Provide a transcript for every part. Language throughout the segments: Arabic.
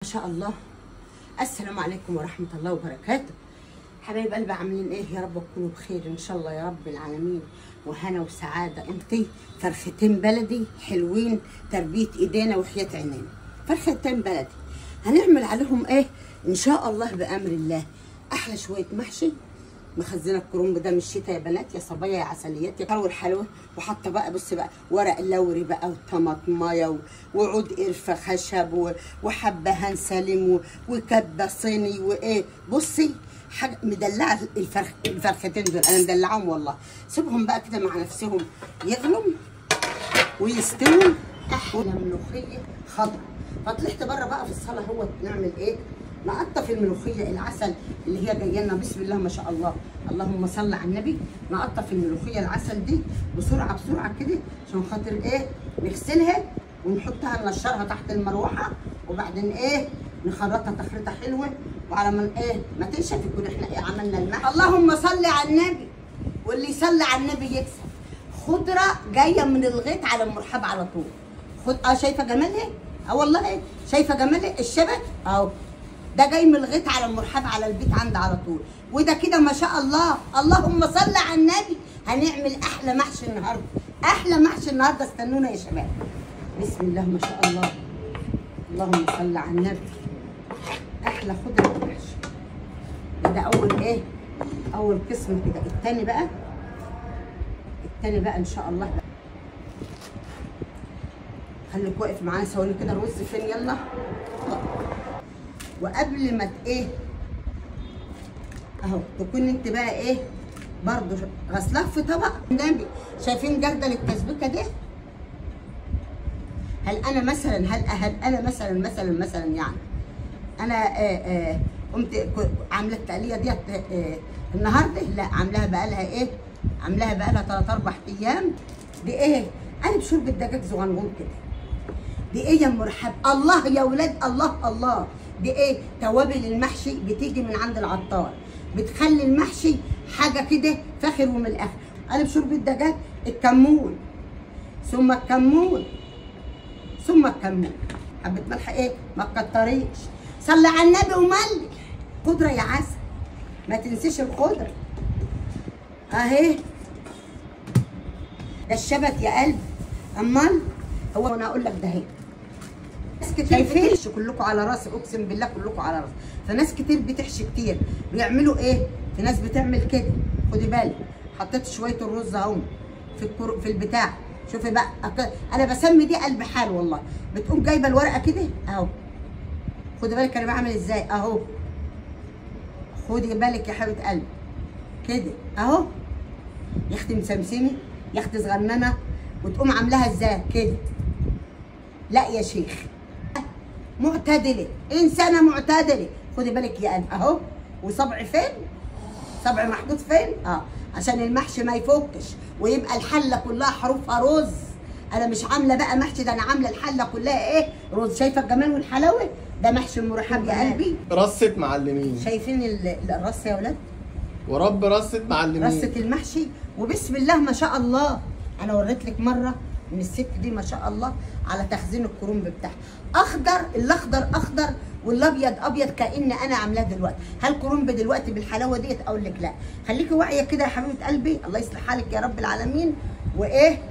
ما شاء الله. السلام عليكم ورحمة الله وبركاته. حبايب قلبي عاملين ايه؟ يا رب تكونوا بخير ان شاء الله يا رب العالمين، وهنا وسعادة. انتي فرختين بلدي حلوين، تربية ايدينا وحياة عينينا. فرختين بلدي هنعمل عليهم ايه ان شاء الله بامر الله؟ احلى شوية محشي. مخزنه الكرنب ده من الشتاء يا بنات، يا صبايا يا عسليات يا حلوه الحلوه. وحاطه بقى بصي بقى ورق اللوري بقى وطماطمايه وعود قرفه خشب وحبه هنسلم وكبه صيني وايه. بصي حاجه مدلعه الفرختين دول، انا مدلعهم والله. سيبهم بقى كده مع نفسهم يغلوا ويستووا. احلى ملوخيه خضراء. فطلعت بره بقى في الصاله هو نعمل ايه؟ نقطف الملوخيه العسل اللي هي جايه لنا بسم الله ما شاء الله، اللهم صل على النبي. نقطف الملوخيه العسل دي بسرعه بسرعه كده عشان خاطر ايه؟ نغسلها ونحطها ننشرها تحت المروحه، وبعدين ايه؟ نخرطها تخريطه حلوه، وعلى ما ايه؟ ما تنشف يكون احنا ايه؟ عملنا المحشي. اللهم صل على النبي، واللي يصلي على النبي يكسب. خضره جايه من الغيط على المرحب على طول. شايفه جمالها؟ والله شايفه جمالها الشبك اهو. ده جاي من الغيط على المرحب على البيت عندي على طول. وده كده ما شاء الله، اللهم صل على النبي. هنعمل احلى محشي النهارده، احلى محشي النهارده. استنونا يا شباب. بسم الله ما شاء الله، اللهم صل على النبي. احلى خضره محشي. ده اول ايه؟ اول قسم كده. التاني بقى ان شاء الله بقى. خليك واقف معانا ثواني كده. الرز فين؟ يلا. وقبل ما ايه اهو تكون انت بقى ايه برضو غسلاه في طبق النبي. شايفين جردل التسبيكه دي؟ هل انا مثلا يعني انا قمت عامله التقليه ديت النهارده؟ لا، عاملاها بقالها ايه؟ عاملاها بقالها 3 4 ايام. دي ايه؟ انا بشرب الدجاج صغنون كده. دي ايه يا مرحب؟ الله يا ولاد، الله الله. دي ايه؟ توابل المحشي بتيجي من عند العطار، بتخلي المحشي حاجه كده فاخر ومن الاخر. انا بشرب الدجاج الكمون ثم الكمون ثم الكمون. حبه ملح ايه؟ ما تكتريش. صلي على النبي وملح. خضره يا عسل، ما تنسيش الخضره اهي. ده الشبت يا قلبي. امال هو انا اقول لك ده اهي. ناس كتير بتحشي، كلكم على راسي اقسم بالله، كلكم على راسي. فناس كتير بتحشي كتير بيعملوا ايه؟ في ناس بتعمل كده. خدي بالك، حطيت شويه الرز اهو في البتاع. شوفي بقى، انا بسمي دي قلب حال والله. بتقوم جايبه الورقه كده اهو. خدي بالك انا بعمل ازاي اهو. خدي بالك يا حبيبه قلبي كده اهو. يا اختي مسمسمي، يا اختي صغننه، وتقوم عاملاها ازاي كده. لا يا شيخ، معتدله، انسانه معتدله. خدي بالك يا قلب اهو. وصبعي فين؟ صبعي محطوط فين؟ عشان المحشي ما يفكش ويبقى الحله كلها حروفها رز. انا مش عامله بقى محشي، ده انا عامله الحله كلها ايه؟ رز. شايفه الجمال والحلاوه؟ ده محشي المرحب يا قلبي. رصه معلمين. شايفين الرصه يا ولاد؟ ورب رصه معلمين. رصه المحشي. وبسم الله ما شاء الله. انا وريت لك مره من الست دي ما شاء الله على تخزين الكرنب بتاعها. اخضر، الاخضر اخضر والابيض ابيض، كأن انا عاملاه دلوقتي. هل كرنب دلوقتي بالحلاوه ديت؟ اقول لك لا. خليكي واعيه كده يا حبيبه قلبي، الله يصلح حالك يا رب العالمين. وايه؟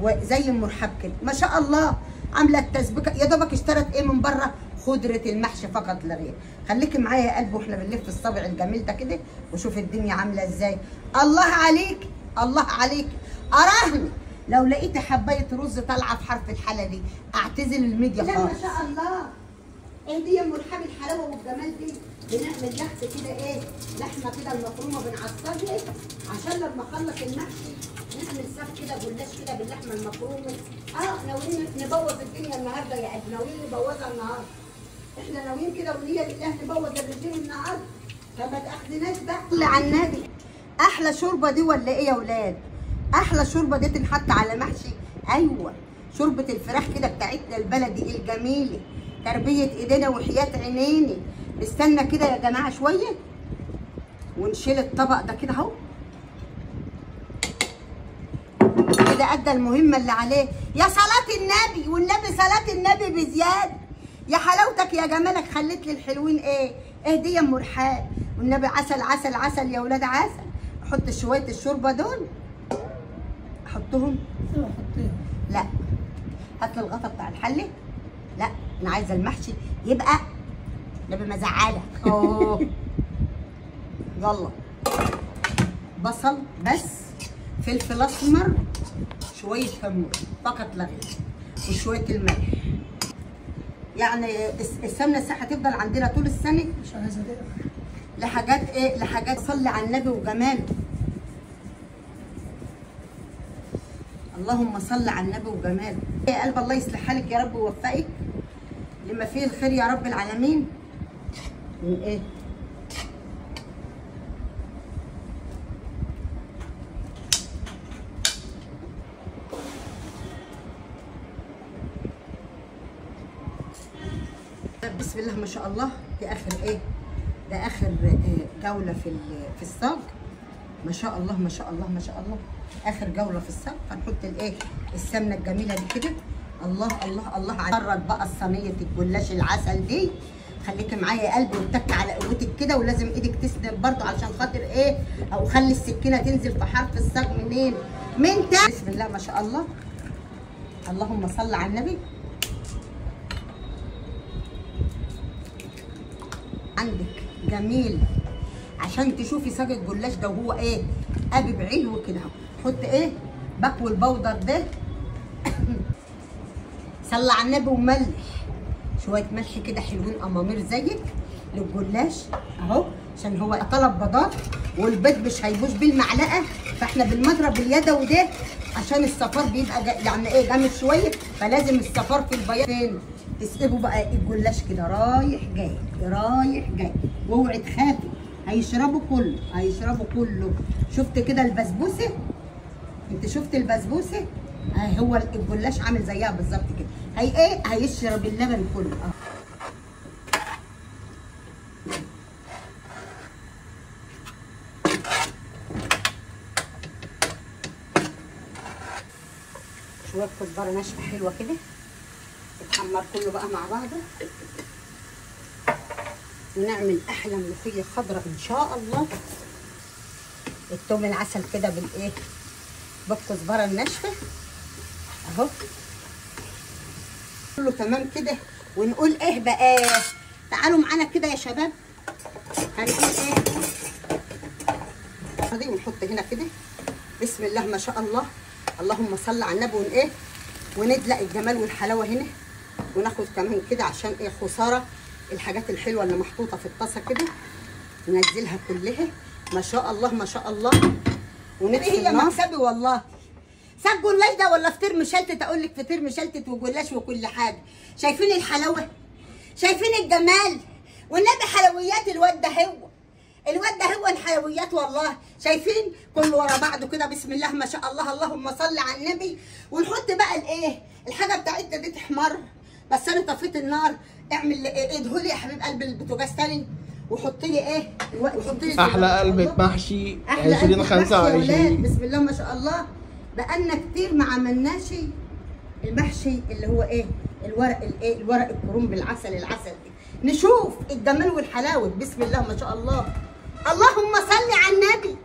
وزي المرحب كده ما شاء الله. عامله التسبيكه يا دوبك. اشترت ايه من بره؟ خضره المحشي فقط لا غير. خليكي معايا يا قلبي واحنا بنلف الصابع الجميل ده كده، وشوف الدنيا عامله ازاي. الله عليك، الله عليك. اراهني لو لقيت حبايه رز طالعه في حرف الحلا دي اعتزل الميديا خالص. لا ما شاء الله. ايه دي يا مرحب الحلاوه والجمال دي؟ بنعمل لحمه كده ايه؟ لحمه كده المفرومه بنعصجها عشان لما اخلص المحشي نعمل صف كده جلاش كده باللحمه المفرومه. ناويين نبوظ الدنيا النهارده يا قلبي، ناويين نبوظها النهارده. احنا ناويين كده ونية لله نبوظ الرجيم النهارده، فما تاخذناش بقى. صلي على النبي. احلى شوربه دي ولا ايه يا ولاد؟ احلى شوربه دي تنحط على محشي. ايوه، شوربه الفراخ كده بتاعتنا البلدي الجميله، تربيه ايدينا وحياه عينينا. نستنى كده يا جماعه شويه ونشيل الطبق ده كده اهو. كده ادى المهمه اللي عليه. يا صلاه النبي، والنبي صلاه النبي بزياده. يا حلاوتك يا جمالك، خليت لي الحلوين ايه دي يا ام رحاب، والنبي عسل عسل عسل يا ولاد عسل. احط شويه الشوربه دول، احطهم لا، هات لي الغطا بتاع الحله. لا انا عايزه المحشي يبقى نبي مزعلك. يلا بصل بس، فلفل اسمر، شويه كمون فقط لا غير، وشويه الملح. يعني السمنه هتفضل عندنا طول السنه، مش عايزه لحاجات ايه، لحاجات صلي على النبي وجماله. اللهم صل على النبي وجماله. يا قلب الله يصلح حالك يا رب ويوفقك لما فيه الخير يا رب العالمين. من ايه؟ بسم الله ما شاء الله. دي اخر ايه؟ ده اخر جوله في الصاج. ما شاء الله ما شاء الله ما شاء الله. اخر جوله في الصاج. هنحط الايه؟ السمنه الجميله دي كده. الله الله الله. عرض بقى صينيه الجلاش العسل دي. خليكي معايا يا قلبي واتك على قوتك كده، ولازم ايدك تسند برضو علشان خاطر ايه؟ او خلي السكينه تنزل في حرف الصاج منين؟ من تحت. بسم الله ما شاء الله. اللهم صل على النبي. عندك جميل عشان تشوفي صاج الجلاش ده وهو ايه؟ قابب علو كده اهو. حط ايه؟ بكوي البودر ده. صلي على النبي وملح. شويه ملح كده حلوين امامير زيك للجلاش اهو، عشان هو طلب بيضات والبيض مش هيبوظ بالمعلقه، فاحنا بالمضرب اليدوي ده عشان الصفار بيبقى يعني ايه جامد شويه، فلازم الصفار في البياض. فين؟ تسيبوا بقى الجلاش كده رايح جاي رايح جاي، واوعي تخافي هيشربوا كله هيشربوا كله. شفت كده البسبوسه؟ انت شفت البسبوسه؟ هو الجلاش عامل زيها بالظبط كده. هي ايه؟ هيشرب اللبن كله. شويه كزبره ناشفه حلوه كده تتحمر كله بقى مع بعضه، ونعمل احلى ملوخيه خضراء ان شاء الله. التوم العسل كده بالايه؟ بالكزبره الناشفه اهو. كله تمام كده. ونقول ايه بقى؟ تعالوا معانا كده يا شباب. هنقول ايه؟ دي ونحط هنا كده. بسم الله ما شاء الله. اللهم صل على النبي. وايه؟ وندلق الجمال والحلاوه هنا. وناخد كمان كده عشان ايه؟ خساره الحاجات الحلوه اللي محطوطه في الطاسه كده. ننزلها كلها ما شاء الله ما شاء الله. ونطفي النار. هي مكسبي والله. صاج جلاش ده ولا فطير مشلتت؟ اقول لك فطير مشلتت وجلاش وكل حاجه. شايفين الحلاوه؟ شايفين الجمال؟ والنبي حلويات الواد ده هو الحلويات والله. شايفين كله ورا بعضه كده. بسم الله ما شاء الله. اللهم صل على النبي. ونحط بقى الايه؟ الحاجه بتاعتنا دي تحمر. بس انا طفيت النار. اعمل ادهولي يا حبيب قلب البوتاجاز تاني، وحط لي ايه؟ وحط لي احلى قلبة محشي 2025. بسم الله ما شاء الله. بقالنا كتير ما عملناش المحشي اللي هو ايه؟ الورق الكرنب بالعسل العسل دي. نشوف الجمال والحلاوه. بسم الله ما شاء الله. اللهم صل على النبي.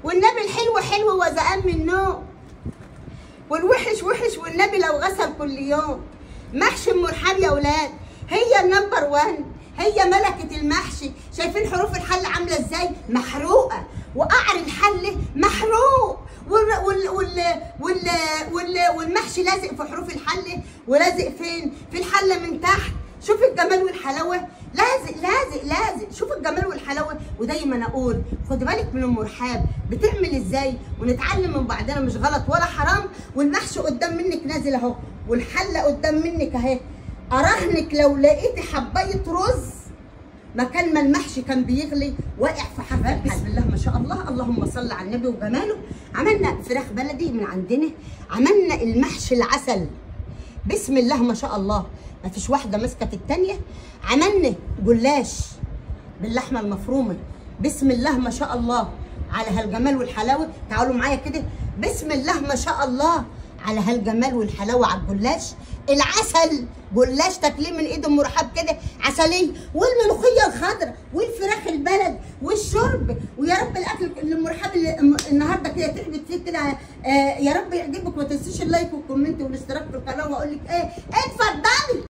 والنبي الحلو حلو وزقان من النوم، والوحش وحش والنبي لو غسل كل يوم. محشي ام رحاب يا اولاد، هي النمبر 1، هي ملكه المحشي. شايفين حروف الحله عامله ازاي؟ محروقه، وقعر الحله محروق، والمحشي لازق في حروف الحله، ولازق فين؟ في الحله من تحت. شوف الجمال والحلاوه. لازق. شوف الجمال والحلاوه. ودايما اقول خدي بالك من ام رحاب بتعمل ازاي، ونتعلم من بعضنا. مش غلط ولا حرام. والمحشي قدام منك نازل اهو، والحله قدام منك اهي. اراهنك لو لقيتي حبايه رز مكان ما المحشي كان بيغلي واقع في حبايه. بسم الله ما شاء الله. اللهم صل على النبي وجماله. عملنا فراخ بلدي من عندنا، عملنا المحشي العسل. بسم الله ما شاء الله. ما فيش واحده ماسكه في الثانيه. عملنا جلاش باللحمه المفرومه. بسم الله ما شاء الله على هالجمال والحلاوه. تعالوا معايا كده. بسم الله ما شاء الله. على هالجمال والحلاوه على الجلاش. العسل جلاش تاكليه من ايد ام رحاب كده عسليه، والملوخيه الخضراء والفراخ البلد والشرب. ويا رب الاكل اللي ام رحاب النهارده كده تعبت فيه كده يا رب يعجبك. ما تنسيش اللايك والكومنت والاشتراك في القناه، واقول لك ايه اتفضلي.